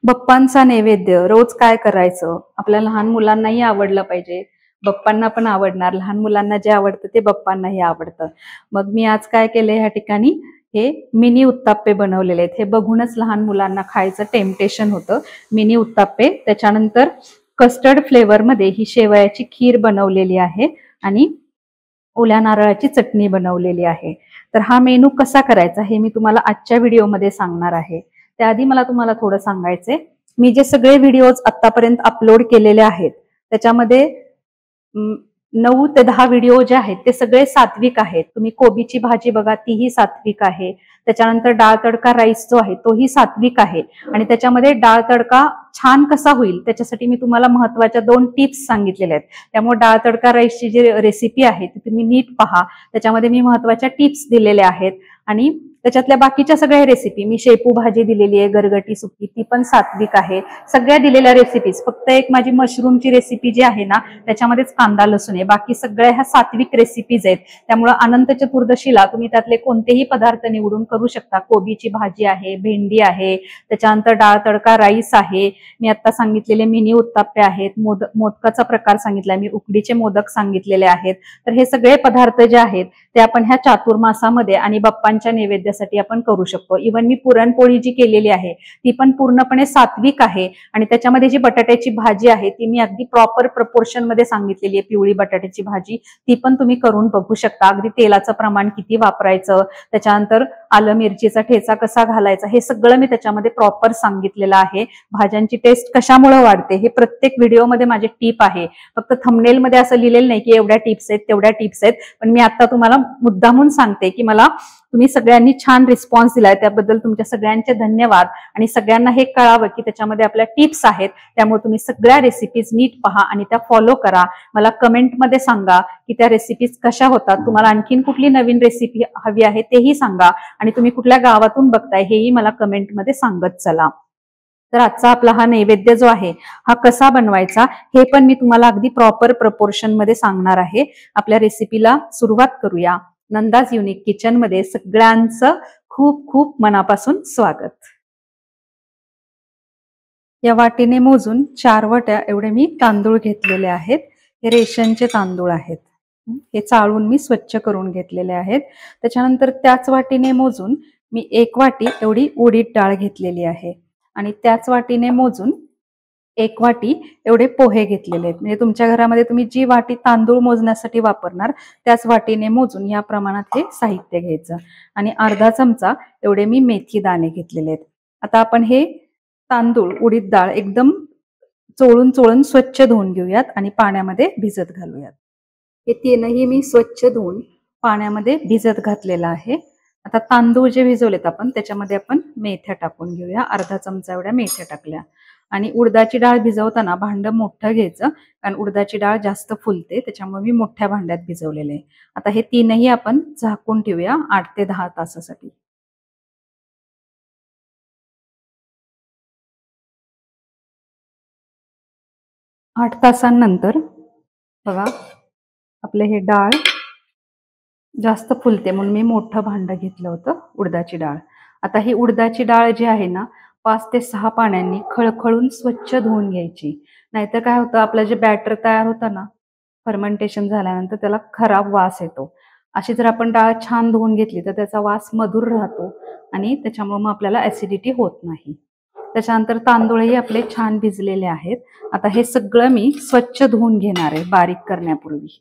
बाप्पांचा नैवेद्य रोज काय करायचं? आपल्या लहान मुलांनाही आवडलं पाहिजे, बाप्पांना पण आवडणार. लहान मुलांना जे आवडतं ते बाप्पांनाही आवडतं. मग मी आज काय केलंय, ह्या ठिकाणी हे मिनी उत्ताप्पे बनवलेले आहेत. हे बघूनच लहान मुलांना खायचं टेम्पटेशन होतं. मिनी उत्ताप्पे. त्याच्यानंतर कस्टर्ड फ्लेवर मध्ये ही शेवयाची खीर बनवलेली आहे आणि ओल्या नारळाची चटणी बनवलेली आहे. तर हा मेनू कसा करायचा हे मी तुम्हाला आजच्या व्हिडिओमध्ये सांगणार आहे. त्याआधी मला तुम्हाला थोडं सांगायचंय, मी जे सगळे व्हिडिओज आतापर्यंत अपलोड केलेले आहेत त्याच्यामध्ये 9 ते 10 व्हिडिओ जे आहेत ते सगळे सात्विक आहेत. तुम्ही कोबीची भाजी बघा, तीही सात्विक आहे. त्याच्यानंतर डाळ तडका राईस जो आहे तोही सात्विक आहे. आणि त्याच्यामध्ये डाळ तडका छान कसा होईल त्याच्यासाठी मी तुम्हाला महत्वाच्या 2 टिप्स सांगितलेल्या आहेत. त्यामुळे डाळ तडका राईसची जी रेसिपी आहे ती तुम्ही नीट पहा. त्याच्यामध्ये मी महत्वाच्या टिप्स दिलेल्या आहेत. आणि त्याच्यातल्या बाकीच्या सगळ्या रेसिपी, मी शेपू भाजी दिलेली आहे, गरगटी सुकी, ती पण सात्विक आहे. सगळ्या दिलेल्या रेसिपीज, फक्त एक माझी मशरूमची रेसिपी जी आहे ना त्याच्यामध्येच कांदा लसूण आहे. बाकी सगळ्या ह्या सात्विक रेसिपीज आहेत. त्यामुळे अनंत चतुर्दशीला तुम्ही त्यातले कोणतेही पदार्थ निवडून करू शकता. कोबीची भाजी आहे, भेंडी आहे, त्याच्यानंतर डाळ तडका राईस आहे, मी आता सांगितलेले मिनी उत्ताप्पे आहेत, मोदकाचा प्रकार सांगितलाय मी, उकडीचे मोदक सांगितलेले आहेत. तर हे सगळे पदार्थ जे आहेत ते आपण ह्या चातुर्मासामध्ये आणि बाप्पांच्या नैवेद्यासाठी आपण करू शकतो. इव्हन मी पुरणपोळी जी केलेली आहे ती पण पूर्णपणे सात्विक आहे. आणि त्याच्यामध्ये जी बटाट्याची भाजी आहे ती मी अगदी प्रॉपर प्रपोर्शन मध्ये सांगितलेली आहे. पिवळी बटाट्याची भाजी ती पण तुम्ही करून बघू शकता. अगदी तेलाचं प्रमाण किती वापरायचं, त्याच्यानंतर आलं मिरचीचा ठेचा कसा घालायचा, हे सगळं मी त्याच्यामध्ये प्रॉपर सांगितलेलं आहे. भाज्यांची टेस्ट कशामुळे वाढते हे प्रत्येक व्हिडिओमध्ये माझे टिप आहे. फक्त थंबनेल मध्ये असं लिहिलेलं नाही की एवढ्या टिप्स आहेत तेवढ्या टिप्स आहेत, पण मी आता तुम्हाला मुद्दामून सांगते की मला तुम्ही सगळ्यांनी छान रिस्पॉन्स दिलाय, त्याबद्दल तुमच्या सगळ्यांचे धन्यवाद. आणि सगळ्यांना हे कळावं की त्याच्यामध्ये आपल्या टिप्स आहेत. त्यामुळे तुम्ही सगळ्या रेसिपीज नीट पहा आणि त्या फॉलो करा. मला कमेंटमध्ये सांगा की त्या रेसिपीज कशा होतात, तुम्हाला आणखीन कुठली नवीन रेसिपी हवी आहे तेही सांगा. आणि तुम्ही कुठल्या गावातून बघताय हेही मला कमेंटमध्ये सांगत चला. तर आजचा आपला हा नैवेद्य जो आहे हा कसा बनवायचा हे पण मी तुम्हाला अगदी प्रॉपर प्रपोर्शन मध्ये सांगणार आहे. आपल्या रेसिपीला सुरुवात करूया. नंदाज युनिक किचन मध्ये सगळ्यांचं खूप खूप मनापासून स्वागत. या वाटीने मोजून 4 वाट्या एवढे मी तांदूळ घेतलेले आहेत. हे रेशनचे तांदूळ आहेत. हे चाळून मी स्वच्छ करून घेतलेले आहेत. त्याच्यानंतर त्याच वाटीने मोजून मी 1 वाटी एवढी उडीद डाळ घेतलेली आहे. आणि त्याच वाटीने मोजून 1 वाटी एवढे पोहे घेतलेले आहेत. म्हणजे तुमच्या घरामध्ये तुम्ही जी वाटी तांदूळ मोजण्यासाठी वापरणार त्याच वाटीने मोजून या प्रमाणात हे साहित्य घ्यायचं. आणि अर्धा चमचा एवढे मी मेथी दाणे घेतलेले आहेत. आता आपण हे तांदूळ उडीद डाळ एकदम चोळून चोळून स्वच्छ धुवून घेऊयात आणि पाण्यामध्ये भिजत घालूयात. हे तीनही मी स्वच्छ धुवून पाण्यामध्ये भिजत घातलेलं आहे. आता तांदूळ जे भिजवलेत आपण त्याच्यामध्ये आपण मेथ्या टाकून घेऊया. अर्धा चमचा एवढ्या मेथ्या टाकल्या. आणि उडदाची डाळ भिजवताना भांडं मोठं घ्यायचं, कारण उडदाची डाळ जास्त फुलते, त्याच्यामुळे मी मोठ्या भांड्यात भिजवलेले आहे. आता हे तीनही आपण झाकून ठेवूया 8 ते 10 तासासाठी. 8 तासांनंतर बघा आपले हे डाळ जास्त फुलते म्हणून मी मोठं भांडं घेतलं होतं उडदाची डाळ. आता ही उडदाची डाळ जी आहे ना 5 ते 6 पाण्याने खळखळून स्वच्छ धुवून घ्यायची. नाहीतर काय होतं, आपलं जे बॅटर तयार होतं ना फर्मेंटेशन झाल्यानंतर त्याला खराब वास येतो. अशी जर आपण डाळ छान धुवून घेतली तर त्याचा वास मधुर राहतो आणि त्याच्यामुळे मग आपल्याला ऍसिडिटी होत नाही. त्याच्यानंतर तांदूळही आपले छान भिजलेले आहेत. आता हे सगळं मी स्वच्छ धुवून घेणार आहे. बारीक करण्यापूर्वी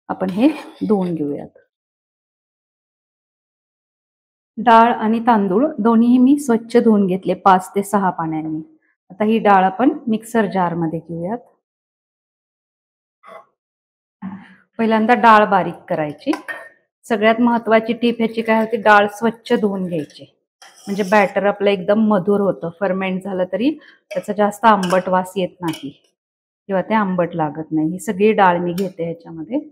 आपण हे धुवून घेऊयात. डाळ आणि तांदूळ दोन्ही मी स्वच्छ धुवून घेतले 5 ते 6 पाण्याने. आता ही डाळ आपण मिक्सर जार मध्ये घेऊयात. पहिल्यांदा डाळ बारीक करायची. सगळ्यात महत्वाची टीप ह्याची काय होती, डाळ स्वच्छ धुवून घ्यायची, म्हणजे बॅटर आपलं एकदम मधुर होतं. फर्मेंट झालं तरी त्याचा जास्त आंबट वास येत नाही किंवा ते आंबट लागत नाही. ही सगळी डाळ मी घेते ह्याच्यामध्ये.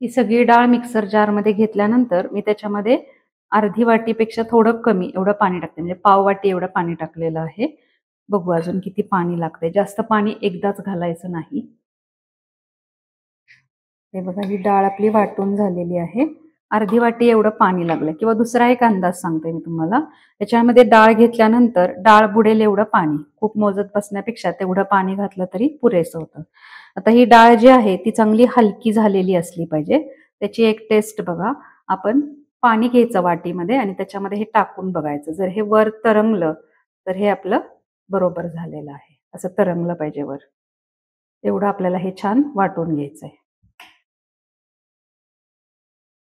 ही सगळी डाळ मिक्सर जार मध्ये घेतल्यानंतर मी त्याच्यामध्ये अर्धी वाटीपेक्षा थोडं कमी एवढं पाणी टाकते, म्हणजे पाव वाटी एवढं पाणी टाकलेलं आहे. बघू अजून किती पाणी लागते. जास्त पाणी एकदाच घालायचं नाही. हे बघा ही डाळ आपली वाटून झालेली आहे. अर्धी वाटी एवढं पाणी लागलं, किंवा दुसरा एक अंदाज सांगते मी तुम्हाला. त्याच्यामध्ये डाळ घेतल्यानंतर डाळ बुडेल एवढं पाणी, खूप मोजत बसण्यापेक्षा तेवढं पाणी घातलं तरी पुरेसं होतं. आता ही डाळ जी आहे ती चांगली हलकी झालेली असली पाहिजे. त्याची एक टेस्ट बघा. आपण पाणी घ्यायचं वाटीमध्ये आणि त्याच्यामध्ये हे टाकून बघायचं. जर हे वर तरंगलं तर हे आपलं बरोबर झालेलं आहे. असं तरंगलं पाहिजे वर. एवढं आपल्याला हे छान वाटून घ्यायचंय.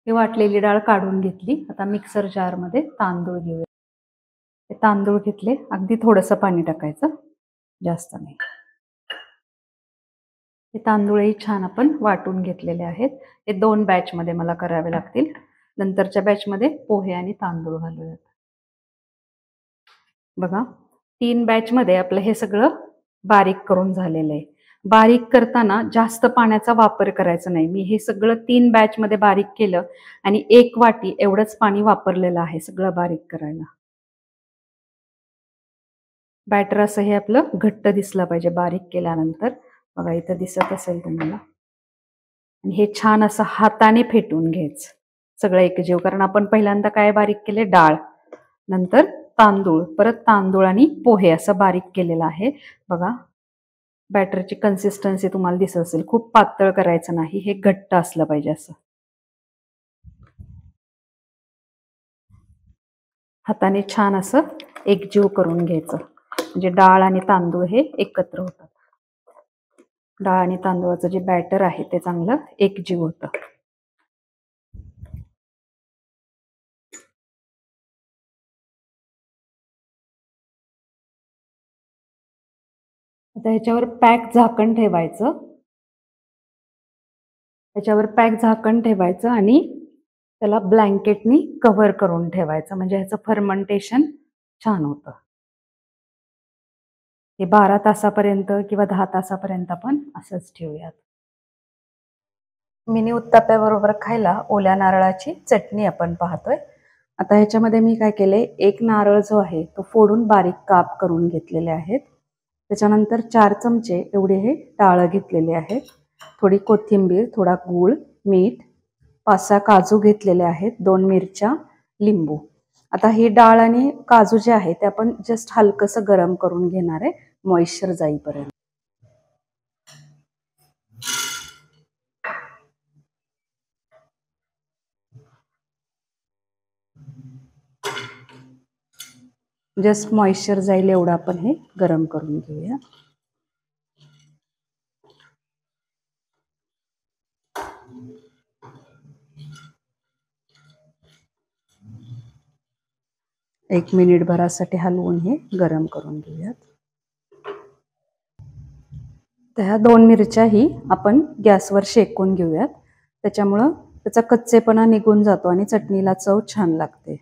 ही वाटलेली डाळ काढून घेतली. आता मिक्सर जारमध्ये तांदूळ घेऊया. हे तांदूळ घेतले, अगदी थोडंसं पाणी टाकायचं, जास्त नाही. हे तांदूळही छान आपण वाटून घेतलेले आहेत. हे 2 बॅचमध्ये मला करावे लागतील. नंतरच्या बॅचमध्ये पोहे आणि तांदूळ घालूयात. बघा, 3 बॅचमध्ये आपलं हे सगळं बारीक करून झालेलं आहे. बारीक करताना जास्त पाण्याचा वापर करायचा नाही. मी हे सगळं 3 बॅचमध्ये बारीक केलं आणि 1 वाटी एवढंच पाणी वापरलेलं आहे सगळं बारीक करायला. बॅटर असं हे आपलं घट्ट दिसलं पाहिजे बारीक केल्यानंतर. बघा इथं दिसत असेल तुम्हाला. आणि हे छान असं हाताने फेटून घ्यायचं सगळं एकजीव. कारण आपण पहिल्यांदा काय बारीक केले, डाळ, नंतर तांदूळ, परत तांदूळ आणि पोहे असं बारीक केलेलं आहे. बघा बॅटरची कन्सिस्टन्सी तुम्हाला दिसत असेल. खूप पातळ करायचं नाही, हे घट्ट असलं पाहिजे असं. हाताने छान असं एकजीव करून घ्यायचं, म्हणजे डाळ आणि तांदूळ हे एकत्र होतात. डाळ आणि तांदूळाचं जे बॅटर आहे ते चांगलं एकजीव होतं. आता ह्याच्यावर पॅक झाकण ठेवायचं. ह्याच्यावर पॅक झाकण ठेवायचं आणि त्याला ब्लँकेटनी कव्हर करून ठेवायचं, म्हणजे ह्याचं फर्मेंटेशन छान होतं. हे 12 तासापर्यंत किंवा 10 तासापर्यंत आपण असंच ठेवूयात. मिनी उत्ताप्याबरोबर खायला ओल्या नारळाची चटणी आपण पाहतोय. आता ह्याच्यामध्ये मी काय केले, 1 नारळ जो आहे तो फोडून बारीक काप करून घेतलेले आहेत. त्याच्यानंतर 4 चमचे एवढे हे डाळ घेतलेले आहेत. थोडी कोथिंबीर, थोडा गूळ, मीठ, 5-6 काजू घेतलेले आहेत, 2 मिरच्या, लिंबू. आता ही डाळ आणि काजू जे आहे ते आपण जस्ट हलकंसं गरम करून घेणार आहे, मॉइश्चर जाईपर्यंत. जस्ट मॉइश्चर जाईल एवढं आपण हे गरम करून घेऊया. एक मिनिट भरासाठी हलवून हे गरम करून घेऊयात. तर ह्या 2 मिरच्याही आपण गॅसवर शेकून घेऊयात. त्याच्यामुळं त्याचा कच्चेपणा निघून जातो आणि चटणीला चव छान लागते.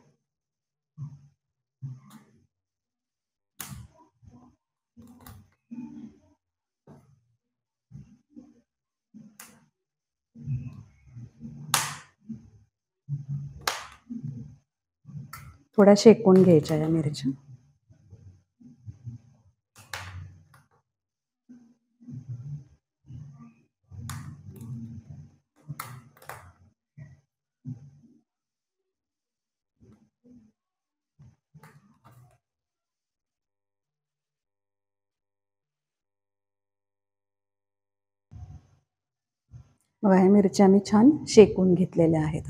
थोड्या शेकून घ्यायच्या या मिरच्या. बघा ह्या मिरच्या मी छान शेकून घेतलेल्या आहेत.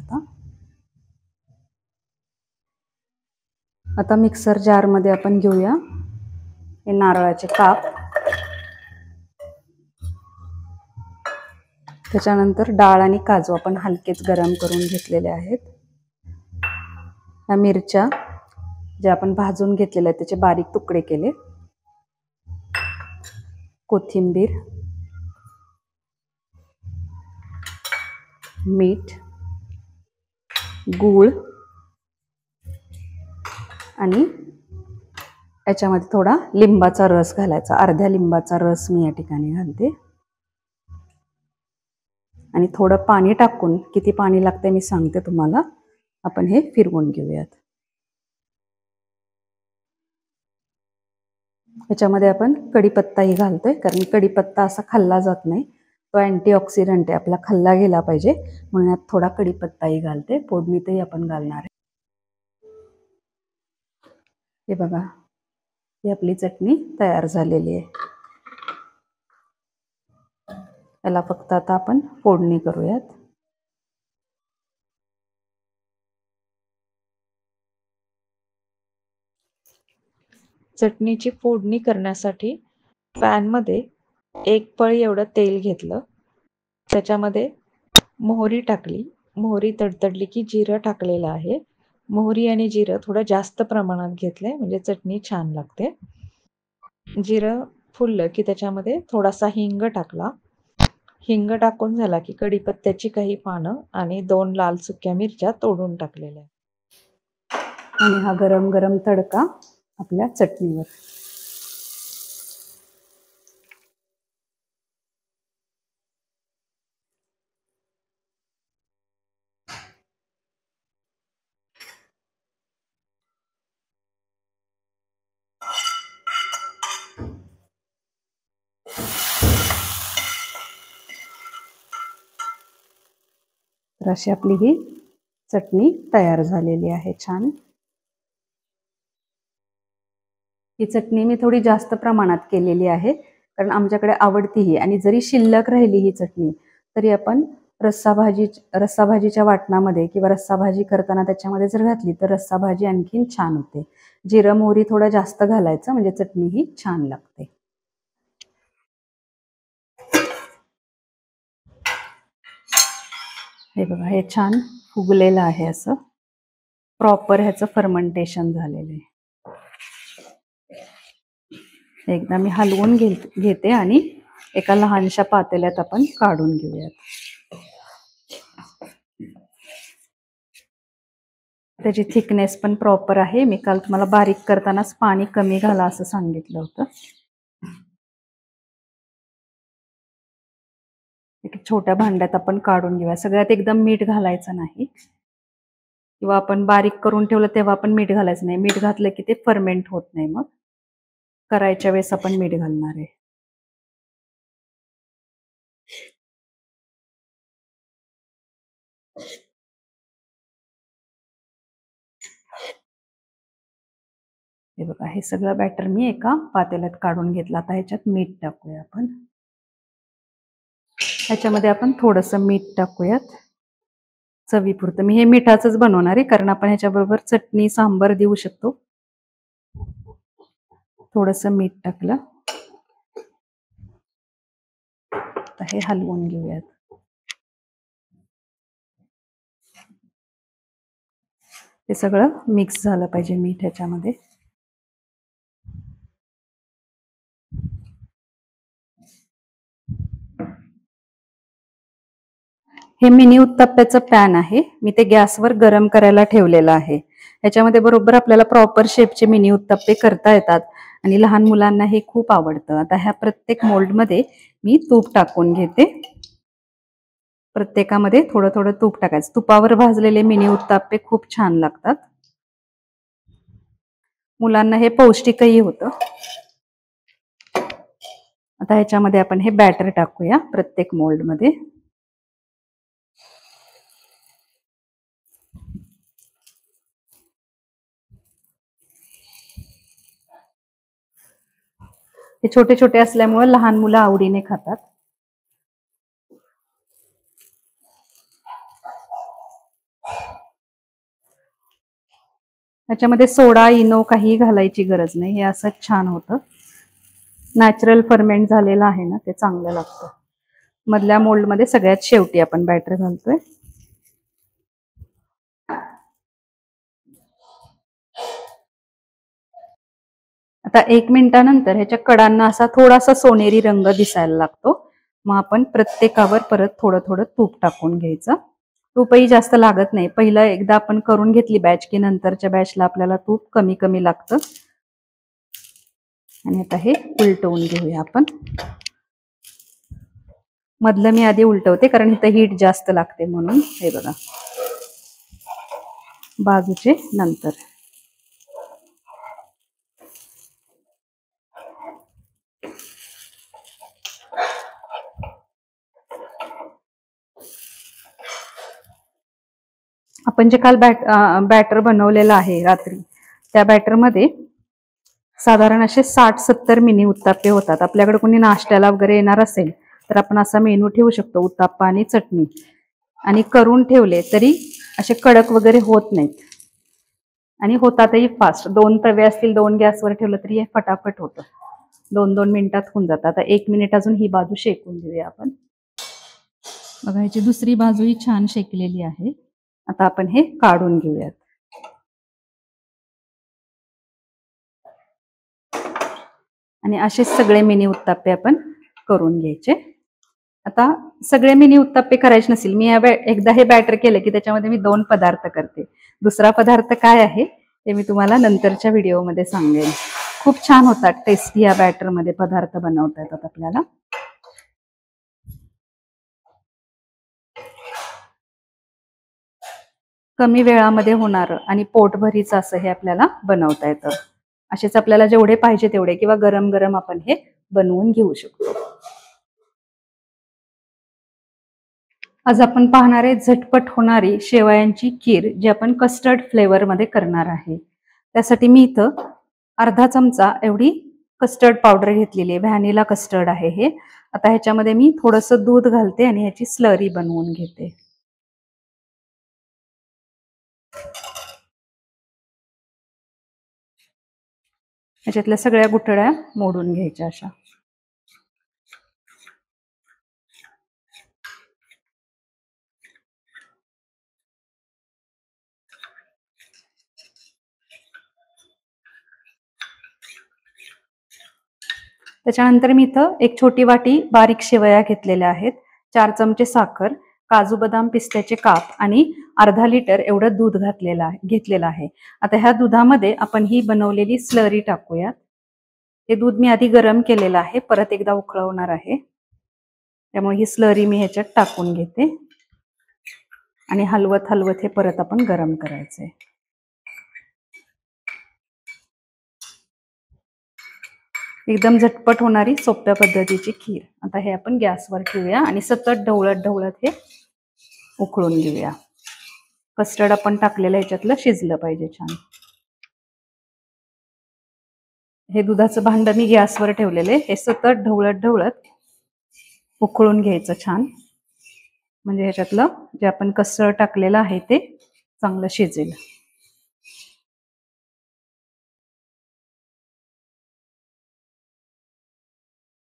आता मिक्सर जारमध्ये आपण घेऊया हे नारळाचे काप. त्याच्यानंतर डाळ आणि काजू आपण हलकेच गरम करून घेतलेले आहेत. ह्या मिरच्या ज्या आपण भाजून घेतलेल्या आहेत त्याचे बारीक तुकडे केले. कोथिंबीर, मीठ, गूळ आणि याच्यामध्ये थोडा लिंबाचा रस घालायचा. अर्ध्या लिंबाचा रस मी या ठिकाणी घालते. आणि थोडं पाणी टाकून, किती पाणी लागते मी सांगते तुम्हाला, आपण हे फिरवून घेऊयात. याच्यामध्ये आपण कढीपत्ताही घालतोय, कारण कढीपत्ता असा खाल्ला जात नाही, तो अँटीऑक्सिडंट आहे, आपला खाल्ला गेला पाहिजे म्हणून यात थोडा कढीपत्ताही घालते. फोडणीतही आपण घालणार आहे. हे बघा, ही आपली चटणी तयार झालेली आहे. याला फक्त आता आपण फोडणी करूयात. चटणीची फोडणी करण्यासाठी पॅनमध्ये 1 पळी एवढं तेल घेतलं. त्याच्यामध्ये मोहरी टाकली. मोहरी तडतडली की जिरं टाकलेलं आहे. मोहरी आणि जिरं थोडं जास्त प्रमाणात घेतलंय म्हणजे चटणी छान लागते. जिरं फुललं की त्याच्यामध्ये थोडासा हिंग टाकला. हिंग टाकून झाला की कढीपत्त्याची काही पानं आणि 2 लाल सुक्या मिरच्या तोडून टाकलेल्या. आणि हा गरम गरम तडका आपल्या चटणीवर. तर अशी आपली ही चटणी तयार झालेली आहे छान. ही चटणी मी थोडी जास्त प्रमाणात केलेली आहे कारण आमच्याकडे आवडती ही. आणि जरी शिल्लक राहिली ही चटणी तरी आपण रस्साभाजीच्या वाटणामध्ये किंवा रस्साभाजी करताना त्याच्यामध्ये जर घातली तर रस्साभाजी आणखीन छान होते. जिरं मोहरी थोडं जास्त घालायचं म्हणजे चटणी ही छान लागते. हे बघा, हे छान फुगलेलं आहे, असं प्रॉपर ह्याचं फर्मेंटेशन झालेलं आहे. एकदा मी हलवून घेते आणि एका लहानशा पातेल्यात आपण काढून घेऊयात. त्याची थिकनेस पण प्रॉपर आहे. मी काल तुम्हाला बारीक करतानाच पाणी कमी घाला असं सांगितलं होतं. एक छोट्या भांड्यात आपण काढून घेऊया. सगळ्यात एकदम मीठ घालायचं नाही किंवा आपण बारीक करून ठेवलं तेव्हा आपण मीठ घालायचं नाही. मीठ घातलं की ते फर्मेंट होत नाही. मग करायच्या वेळेस आपण मीठ घालणार आहे. हे बघा, हे सगळं बॅटर मी एका पातेल्यात काढून घेतलं. आता ह्याच्यात मीठ टाकूया आपण. ह्याच्यामध्ये आपण थोडंसं मीठ टाकूयात चवीपुरतं. मी हे मिठाचंच बनवणार आहे कारण आपण ह्याच्याबरोबर चटणी सांबर देऊ शकतो. थोडंसं मीठ टाकलं. आता हे हलवून घेऊयात. हे सगळं मिक्स झालं पाहिजे मीठ ह्याच्यामध्ये. हे मिनी उत्तप्प्याचं पॅन आहे. मी ते गॅसवर गरम करायला ठेवलेलं आहे. ह्याच्यामध्ये बरोबर आपल्याला प्रॉपर शेपचे मिनी उत्तप्पे करता येतात आणि लहान मुलांना हे खूप आवडतं. आता ह्या प्रत्येक मोल्डमध्ये मी तूप टाकून घेते. प्रत्येकामध्ये थोडं थोडं तूप टाकायचं. तुपावर भाजलेले मिनी उत्तप्पे खूप छान लागतात. मुलांना हे पौष्टिकही होतं. आता ह्याच्यामध्ये आपण हे बॅटर टाकूया प्रत्येक मोल्डमध्ये. हे छोटे छोटे असल्यामुळे लहान मुलं आवडीने खातात. त्याच्यामध्ये सोडा इनो काही घालायची गरज नाही. हे असंच छान होतं. नॅचरल फर्मेंट झालेलं आहे ना, ते चांगलं लागतं. मधल्या मोल्डमध्ये सगळ्यात शेवटी आपण बॅटर घालतोय. आता 1 मिनिटानंतर ह्याच्या कडांना असा थोडासा सोनेरी रंग दिसायला लागतो. मग आपण प्रत्येकावर परत थोडं थोडं तूप टाकून घ्यायचं. तूपही जास्त लागत नाही. पहिलं एकदा आपण करून घेतली बॅच की नंतरच्या बॅचला आपल्याला तूप कमी कमी लागतं. आणि आता हे उलटवून घेऊया आपण. मधलं मी आधी उलटवते कारण इथं हीट जास्त लागते म्हणून. हे बघा, बाजूचे नंतर. आपण जे काल बॅटर बनवलेलं आहे रात्री, त्या बॅटरमध्ये साधारण असे 60-70 मिनी उत्ताप्पे होतात. आपल्याकडे कोणी नाश्त्याला वगैरे येणार असेल तर आपण असा मेनू ठेवू शकतो, उत्ताप्पा आणि चटणी. आणि करून ठेवले तरी असे कडक वगैरे होत नाहीत आणि होतातही फास्ट. 2 तवे असतील, 2 गॅसवर ठेवलं तरी हे फटाफट होतं. 2-2 मिनिटात होऊन जातं. आता 1 मिनिट अजून ही बाजू शेकून देऊया आपण. बघा, ह्याची दुसरी बाजूही छान शेकलेली आहे. आता आपण हे काढून घेऊयात. आणि असे सगळे मिनी उत्ताप्पे आपण करून घ्यायचे. आता सगळे मिनी उत्ताप्पे करायचे नसेल, मी एकदा हे बॅटर केलं की त्याच्यामध्ये मी 2 पदार्थ करते. दुसरा पदार्थ काय आहे ते मी तुम्हाला नंतरच्या व्हिडिओमध्ये सांगेन. खूप छान होतात, टेस्टी या बॅटरमध्ये पदार्थ बनवता येतात आपल्याला. कमी वेळामध्ये होणारं आणि पोटभरीचं असं हे आपल्याला बनवता येतं. असेच आपल्याला जेवढे पाहिजे तेवढे किंवा गरम गरम आपण हे बनवून घेऊ शकतो. आज आपण पाहणार आहे झटपट होणारी शेवयांची खीर, जी आपण कस्टर्ड फ्लेवरमध्ये करणार आहे. त्यासाठी मी इथं अर्धा चमचा एवढी कस्टर्ड पावडर घेतलेली आहे. व्हॅनिला कस्टर्ड आहे हे. आता ह्याच्यामध्ये मी थोडंसं दूध घालते आणि ह्याची स्लरी बनवून घेते. ह्याच्यातल्या सगळ्या गुठळ्या मोडून घ्यायच्या अशा. त्याच्यानंतर मी इथं एक छोटी वाटी बारीक शेवया घेतलेल्या आहेत, 4 चमचे साखर, काजू बदाम पिस्त्याचे काप आणि अर्धा लिटर एवढं दूध घेतलेलं आहे. आता ह्या दुधामध्ये आपण ही बनवलेली स्लरी टाकूयात. हे दूध मी आधी गरम केलेलं आहे, परत एकदा उकळवणार आहे. त्यामुळे ही स्लरी मी ह्याच्यात टाकून घेते आणि हलवत हलवत हे परत आपण गरम करायचंय. एकदम झटपट होणारी सोप्या पद्धतीची खीर. आता हे आपण गॅसवर ठेवूया आणि सतत ढवळत ढवळत हे उकळून घेऊया. कस्टर्ड आपण टाकलेलं ह्याच्यातलं शिजलं पाहिजे छान. हे दुधाचं भांड मी गॅसवर ठेवलेले, हे सतत ढवळत ढवळत उकळून घ्यायचं छान. म्हणजे ह्याच्यातलं जे आपण कस्टर्ड टाकलेलं आहे ते चांगलं शिजेल.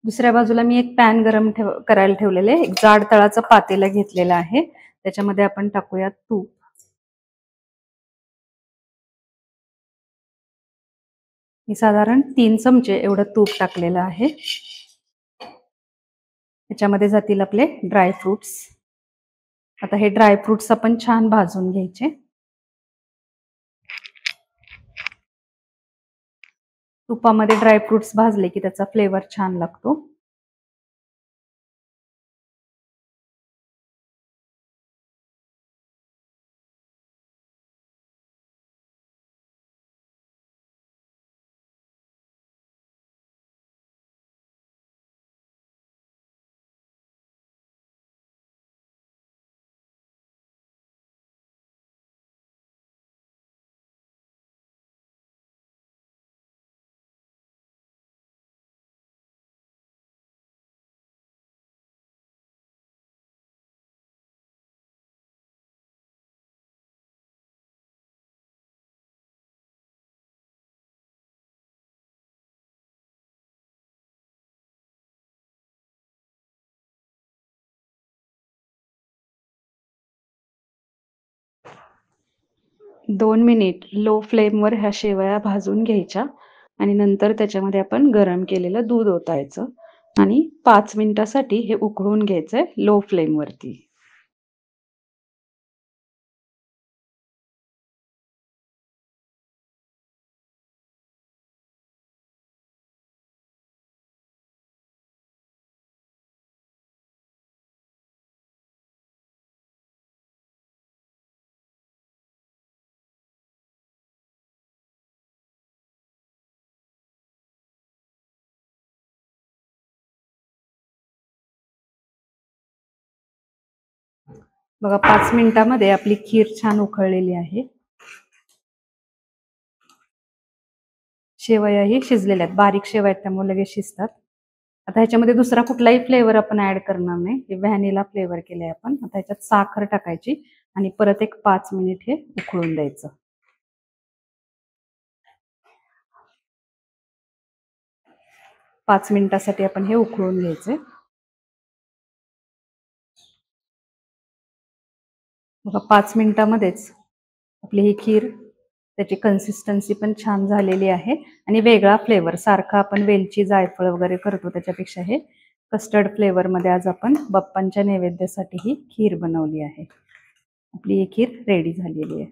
दुसऱ्या बाजूला मी एक पॅन गरम करायला ठेवलेले, एक जाड तळाचं पातेलं घेतलेलं आहे. त्याच्यामध्ये आपण टाकूया तूप. मी साधारण 3 चमचे एवढं तूप टाकलेलं आहे. त्याच्यामध्ये जातील आपले ड्रायफ्रुट्स. आता हे ड्रायफ्रुट्स आपण छान भाजून घ्यायचे. तुपामध्ये ड्रायफ्रुट्स भाजले की त्याचा फ्लेवर छान लागतो. दोन मिनिट लो फ्लेमवर ह्या शेवया भाजून घ्यायच्या आणि नंतर त्याच्यामध्ये आपण गरम केलेलं दूध ओतायचं आणि 5 मिनिटासाठी हे उकळून घ्यायचंय लो फ्लेमवरती. बघा 5 मिनिटामध्ये आपली खीर छान उकळलेली आहे. शेवयाही शिजलेल्या आहेत, बारीक शेवया आहेत त्यामुळे लगेच शिजतात. आता ह्याच्यामध्ये दुसरा कुठलाही फ्लेवर आपण ऍड करणार नाही, हे व्हॅनिला फ्लेवर केलंय आपण. आता ह्याच्यात साखर टाकायची आणि परत एक 5 मिनिट हे उकळून द्यायचं. 5 मिनिटासाठी आपण हे उकळून घ्यायचे. बघा 5 मिनिटामध्येच आपली ही खीर, त्याची कन्सिस्टन्सी पण छान झालेली आहे आणि वेगळा फ्लेवर, सारखा आपण वेलची जायफळ वगैरे करतो त्याच्यापेक्षा हे कस्टर्ड फ्लेवर मध्ये आज आपण बाप्पांच्या नैवेद्यासाठी ही खीर बनवली आहे. आपली ही खीर रेडी झालेली आहे.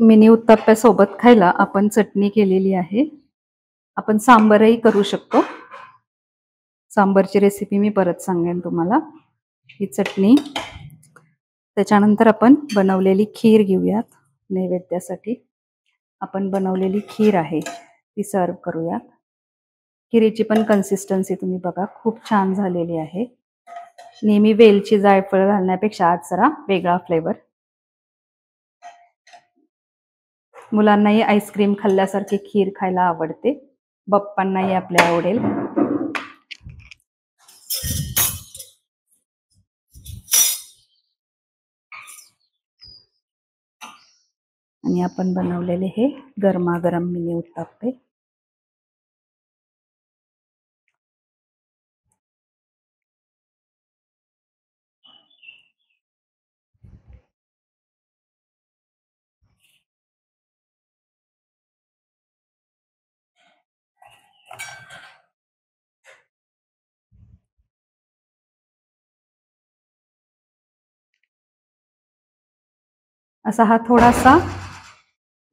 मिनी उत्तप्प्यासोबत खायला आपण चटणी केलेली आहे. आपण सांबरही करू शकतो. सांबरची रेसिपी मी परत सांगेन तुम्हाला. ही चटणी, त्याच्यानंतर आपण बनवलेली खीर घेऊयात नैवेद्यासाठी. आपण बनवलेली खीर आहे ती सर्व करूयात. खिरीची पण कन्सिस्टन्सी तुम्ही बघा, खूप छान झालेली आहे. नेहमी वेलची जायफळ घालण्यापेक्षा आज जरा वेगळा फ्लेवर. मुलांनाही आईस्क्रीम खाल्ल्यासारखी खीर खायला आवडते, बाप्पांनाही आपल्या आवडेल. आणि आपण बनवलेले हे गरमागरम मिनी उत्तप्पे. असा हा थोडासा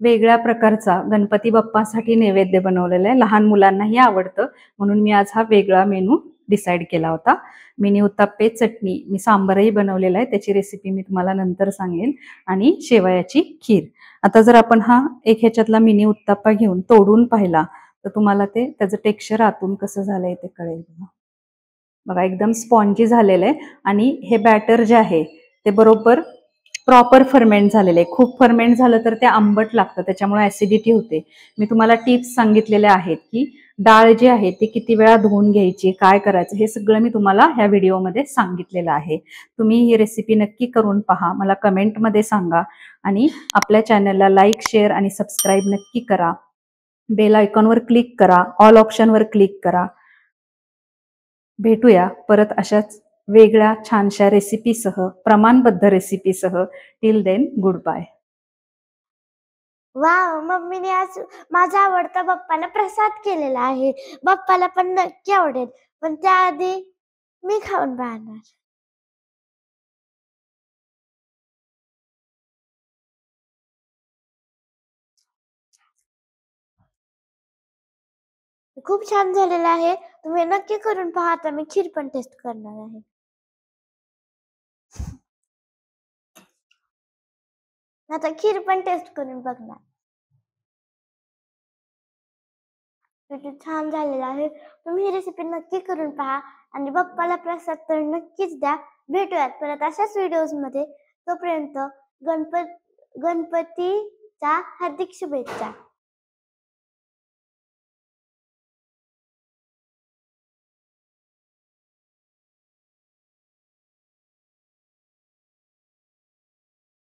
वेगळ्या प्रकारचा गणपती बाप्पासाठी नैवेद्य बनवलेला आहे. लहान मुलांनाही आवडतं म्हणून मी आज हा वेगळा मेनू डिसाईड केला होता. मिनी उत्तप्पे, चटणी, मी सांबरही बनवलेला आहे, त्याची रेसिपी मी तुम्हाला नंतर सांगेन, आणि शेवयाची खीर. आता जर आपण हा एक ह्याच्यातला मिनी उत्तप्पा घेऊन तोडून पाहिला तर तुम्हाला त्याचं टेक्स्चर आतून कसं झालंय ते कळेल. बघा एकदम स्पॉन्जी झालेलं आहे आणि हे बॅटर जे आहे ते बरोबर प्रॉपर फर्मेंट झालेले आहे. खूप फर्मेंट झालं तर ते आंबट लागतं, त्याच्यामुळे ऍसिडिटी होते. मी तुम्हाला टिप्स सांगितलेल्या आहेत की डाळ जी आहे ती किती वेळा धुवून घ्यायची, काय करायचं, हे सगळं मी तुम्हाला ह्या व्हिडिओमध्ये सांगितलेलं आहे. तुम्ही ही रेसिपी नक्की करून पहा, मला कमेंटमध्ये सांगा आणि आपल्या चॅनलला लाईक, शेअर आणि सबस्क्राईब नक्की करा. बेल आयकॉनवर क्लिक करा, ऑल ऑप्शनवर क्लिक करा. भेटूया परत अशाच वेगळ्या छानशा रेसिपीसह, प्रमाणबद्ध रेसिपीसह. Till then, good bye. Wow, मम्मीने आज माझा आवडता बाप्पाला प्रसाद केलेला आहे. बाप्पाला पण नक्की आवडेल, पण त्याआधी मी खाऊन पाहणार. खूप छान झालेला आहे, तुम्ही नक्की करून पहा. आता मी खीर पण टेस्ट करणार आहे. आता खीर पण टेस्ट करून बघणार. किती छान झालेला आहे. तुम्ही ही रेसिपी नक्की करून पहा आणि बाप्पाला प्रसाद तर नक्कीच द्या. भेटूयात परत अशाच व्हिडिओज मध्ये. तोपर्यंत गणपतीच्या हार्दिक शुभेच्छा.